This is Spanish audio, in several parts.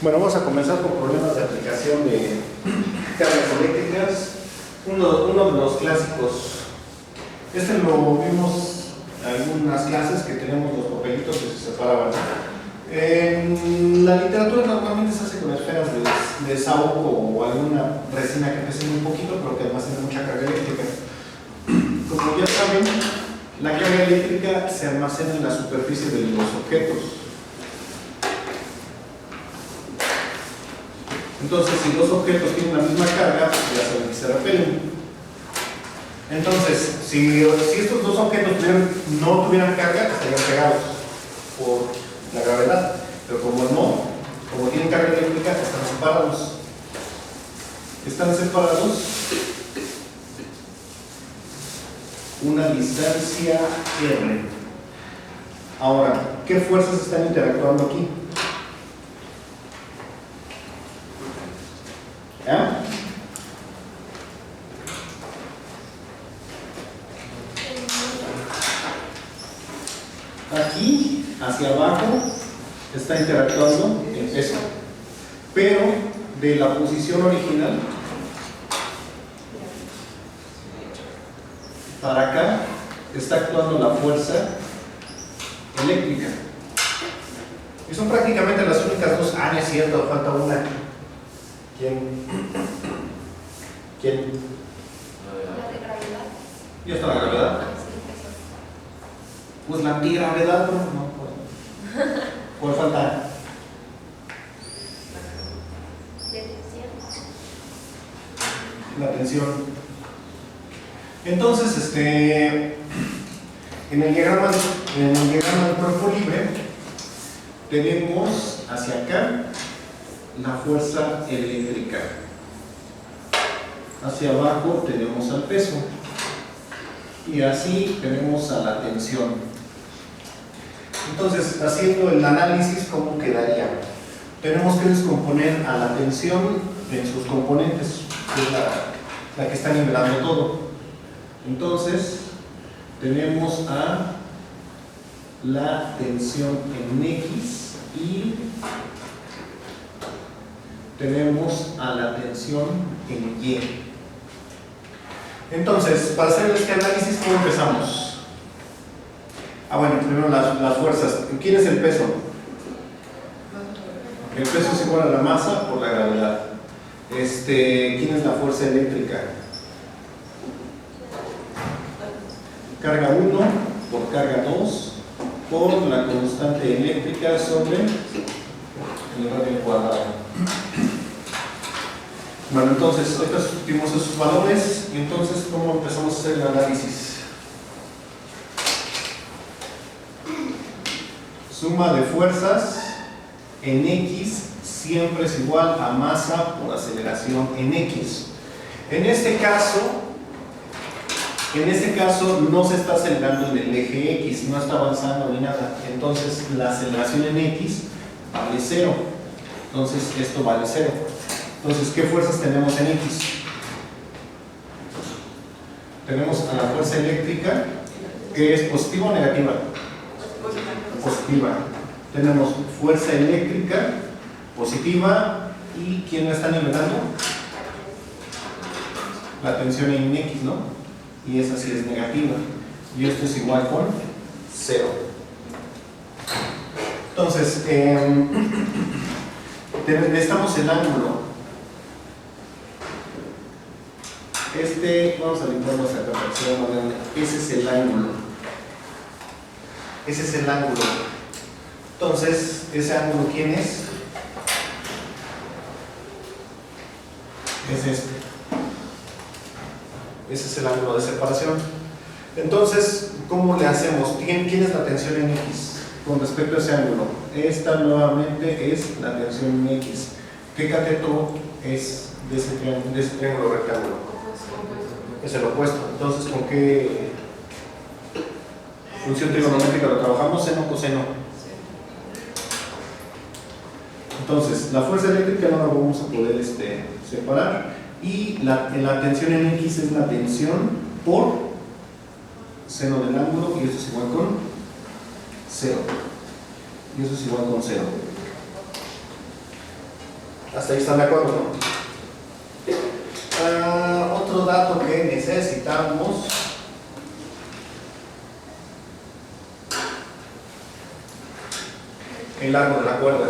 Bueno, vamos a comenzar con problemas de aplicación de cargas eléctricas. Uno de los clásicos. Este lo vimos en algunas clases que tenemos los papelitos que se separaban. En la literatura normalmente se hace con esferas de saúco o alguna resina que pese un poquito, pero que almacena mucha carga eléctrica. Como ya saben, la carga eléctrica se almacena en la superficie de los objetos. Entonces, si dos objetos tienen la misma carga, ya saben que se repelen. Entonces, si estos dos objetos no tuvieran carga, estarían pegados por la gravedad. Pero como tienen carga eléctrica, están separados. Están separados una distancia R. Ahora, ¿qué fuerzas están interactuando aquí? ¿Ya? Aquí, hacia abajo, está interactuando el peso, pero de la posición original para acá está actuando la fuerza eléctrica. Y son prácticamente las únicas dos. Ah, no es cierto, falta una. ¿Quién? La de gravedad. ¿Ya está la gravedad? Pues la antigravedad, no. ¿Cuál falta? La tensión. Entonces, en el diagrama del cuerpo libre tenemos hacia acá la fuerza eléctrica. Hacia abajo tenemos al peso. Y así tenemos a la tensión. Entonces, haciendo el análisis, ¿cómo quedaría? Tenemos que descomponer a la tensión en sus componentes, que es la que está nivelando todo. Entonces, tenemos a la tensión en X y tenemos a la tensión en Y. Entonces, para hacer este análisis, ¿cómo empezamos? Bueno, primero las fuerzas. ¿Quién es el peso? El peso es igual a la masa por la gravedad. ¿Quién es la fuerza eléctrica? Carga 1 por carga 2 por la constante eléctrica sobre el radio cuadrado. Bueno, entonces, ahorita sustituimos esos valores y entonces, ¿cómo empezamos a hacer el análisis? Suma de fuerzas en X siempre es igual a masa por aceleración en X. En este caso no se está acelerando en el eje X, no está avanzando ni nada. Entonces la aceleración en X vale 0. Entonces esto vale 0. Entonces, ¿qué fuerzas tenemos en X? Tenemos a la fuerza eléctrica, que es positiva o negativa. Positiva. Tenemos fuerza eléctrica positiva. ¿Y quién la está nivelando? La tensión en X, ¿no? Y esa sí es negativa. Y esto es igual con 0. Entonces, necesitamos el ángulo. Vamos a limpiar nuestra capacitación más grande. Ese es el ángulo. Ese es el ángulo. Entonces, ¿ese ángulo quién es? Es este. Ese es el ángulo de separación. Entonces, ¿cómo le hacemos? ¿Quién es la tensión en X con respecto a ese ángulo? Esta nuevamente es la tensión en X. ¿Qué cateto es de ese triángulo rectángulo? Es el opuesto. Entonces, ¿con qué función trigonométrica lo trabajamos? ¿Seno o coseno? Entonces, la fuerza eléctrica no la vamos a poder separar. Y la tensión en X es la tensión por seno del ángulo, y esto es igual con 0. Y eso es igual con 0. Hasta ahí están de acuerdo, ¿no? Otro dato que necesitamos. El largo de la cuerda.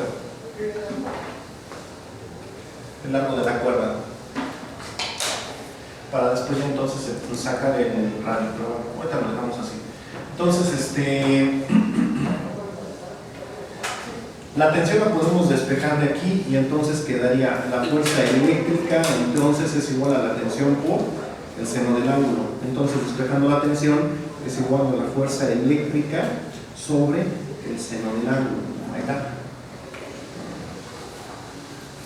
El largo de la cuerda. Para después entonces sacar el radio, pero ahorita lo dejamos así. Entonces, la tensión la podemos despejar de aquí y entonces quedaría la fuerza eléctrica, entonces es igual a la tensión por el seno del ángulo. Entonces, despejando la tensión es igual a la fuerza eléctrica sobre el seno del ángulo. Ahí está.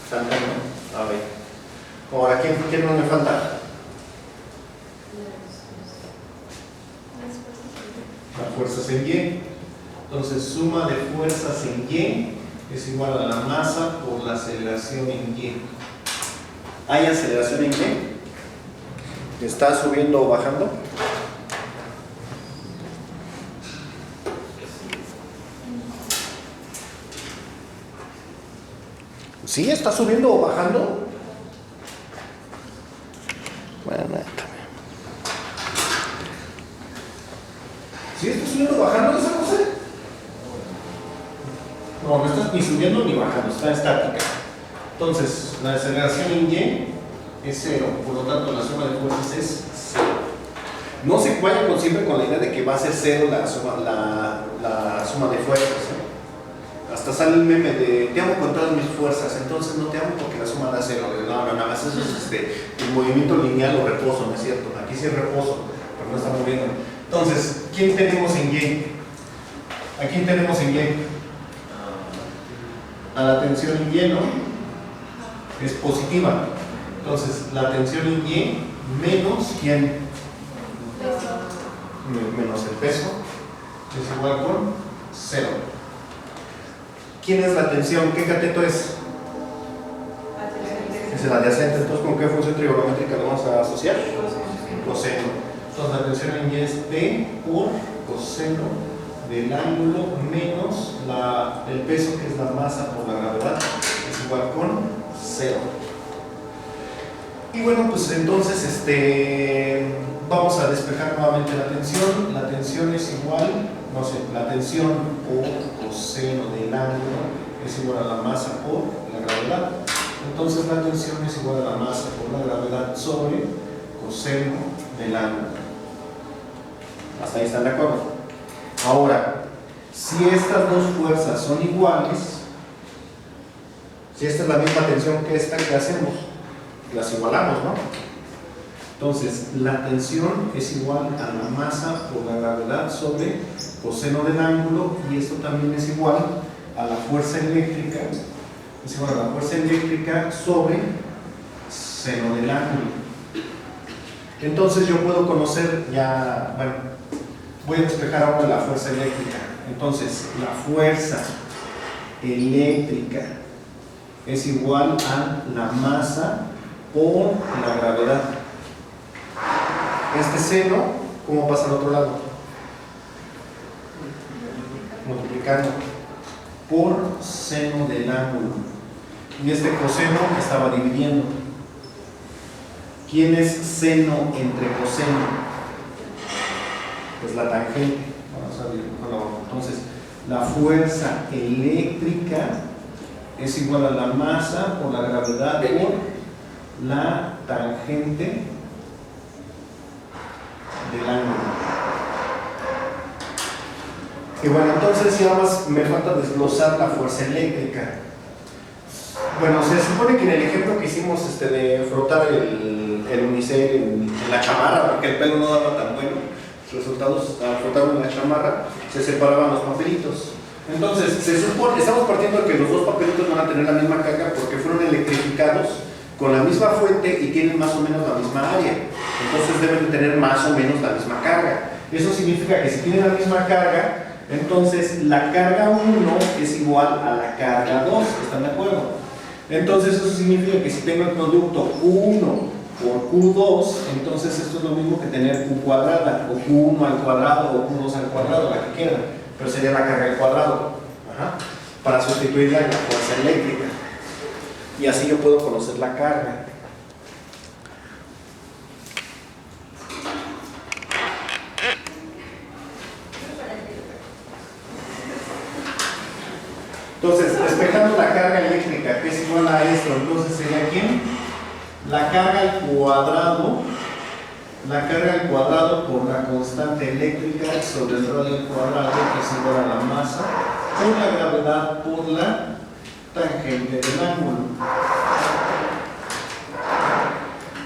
¿Falta, no? A ver. Ahora, ¿quién no me falta? Las fuerzas en Y. Entonces, suma de fuerzas en Y es igual a la masa por la aceleración en Y. ¿Hay aceleración en Y? ¿Está subiendo o bajando? ¿Sí? ¿Está subiendo o bajando? Bueno, ¿sí está subiendo o bajando esa cosa? No está ni subiendo ni bajando, está estática. Entonces, la aceleración en Y es 0, por lo tanto la suma de fuerzas es 0. No se vayan siempre con la idea de que va a ser 0 la suma de fuerzas, ¿eh? Hasta sale el meme de te amo con todas mis fuerzas, entonces no te amo porque la suma da 0. No, nada más eso es el movimiento lineal o reposo, ¿no es cierto? Aquí sí es reposo, pero no está moviendo. Entonces, ¿quién tenemos en Y? ¿A quién tenemos en Y? A la tensión en Y, ¿no? Es positiva. Entonces, la tensión en Y menos ¿quién? Menos el peso es igual con 0. ¿Quién es la tensión? ¿Qué cateto es? Es el adyacente. Entonces, ¿con qué función trigonométrica lo vamos a asociar? Coseno. Entonces, la tensión en Y es P por coseno del ángulo menos el peso, que es la masa por la gravedad, es igual con 0. Y bueno, pues entonces vamos a despejar nuevamente la tensión. La tensión es igual, no sé, la tensión por coseno del ángulo es igual a la masa por la gravedad. Entonces la tensión es igual a la masa por la gravedad sobre coseno del ángulo. ¿Hasta ahí están de acuerdo? Ahora, si estas dos fuerzas son iguales, si esta es la misma tensión que esta, ¿qué hacemos? Las igualamos, ¿no? Entonces, la tensión es igual a la masa por la gravedad sobre coseno del ángulo, y esto también es igual a la fuerza eléctrica, es igual a la fuerza eléctrica sobre seno del ángulo. Entonces yo puedo conocer ya, bueno, voy a despejar ahora la fuerza eléctrica. Entonces, la fuerza eléctrica es igual a la masa por la gravedad. Este seno, ¿cómo pasa al otro lado? Multiplicando por seno del ángulo. Y este coseno estaba dividiendo. ¿Quién es seno entre coseno? Pues la tangente. Vamos a dibujarlo. Entonces, la fuerza eléctrica es igual a la masa por la gravedad por la tangente del ángulo. Y bueno, entonces ya más me falta desglosar la fuerza eléctrica. Bueno, se supone que en el ejemplo que hicimos de frotar el unicel en la chamarra, porque el pelo no daba tan bueno resultados, al frotarlo en la chamarra se separaban los papelitos. Entonces, se supone, estamos partiendo de que los dos papelitos van a tener la misma carga porque fueron electrificados con la misma fuente y tienen más o menos la misma área. Entonces deben de tener más o menos la misma carga. Eso significa que si tienen la misma carga, entonces la carga 1 es igual a la carga 2. ¿Están de acuerdo? Entonces eso significa que si tengo el producto Q1 por Q2, entonces esto es lo mismo que tener Q cuadrada, o Q1 al cuadrado, o Q2 al cuadrado, la que quieran, pero sería la carga al cuadrado. Ajá. Para sustituirla en la fuerza eléctrica. y así yo puedo conocer la carga. Entonces, despejando la carga eléctrica, que es igual a esto, entonces sería ¿quién? La carga al cuadrado por la constante eléctrica sobre el radio al cuadrado, que es igual a la masa, por la gravedad por la tangente del ángulo.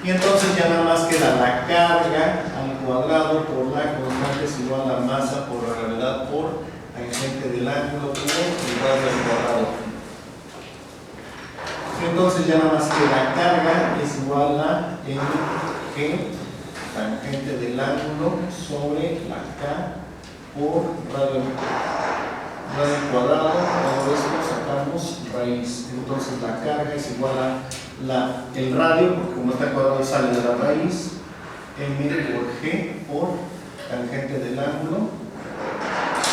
Y entonces ya nada más queda la carga al cuadrado por la constante es igual a la masa por la gravedad por tangente del ángulo por el radio al cuadrado. Entonces ya nada más que la carga es igual a G tangente del ángulo sobre la K por radio al cuadrado. Todo esto sacamos raíz. Entonces la carga es igual a el radio, porque como está al cuadrado sale de la raíz, M por G por tangente del ángulo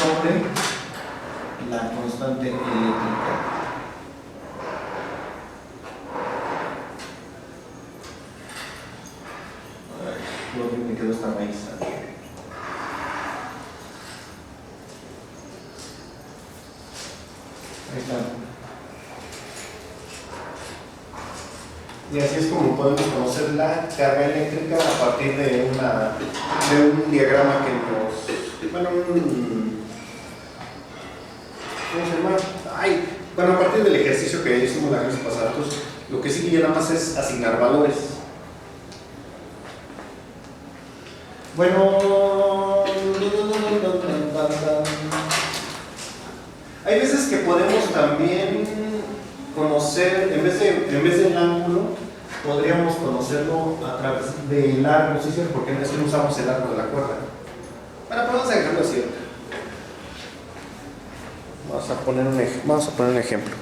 sobre la constante eléctrica. Lo que me quedó esta raíz. Ahí está. Y así es como podemos conocer la carga eléctrica a partir de un diagrama que nos... Bueno, ¿cómo se llama? Bueno, a partir del ejercicio que hicimos la clase pasada, entonces, lo que sigue ya nada más es asignar valores. Bueno, hay veces que podemos también conocer, en vez del ángulo, podríamos conocerlo a través del arco, ¿sí? Porque en este no usamos el arco de la cuerda. Bueno, podemos dejarlo así. Vamos a poner un ejemplo.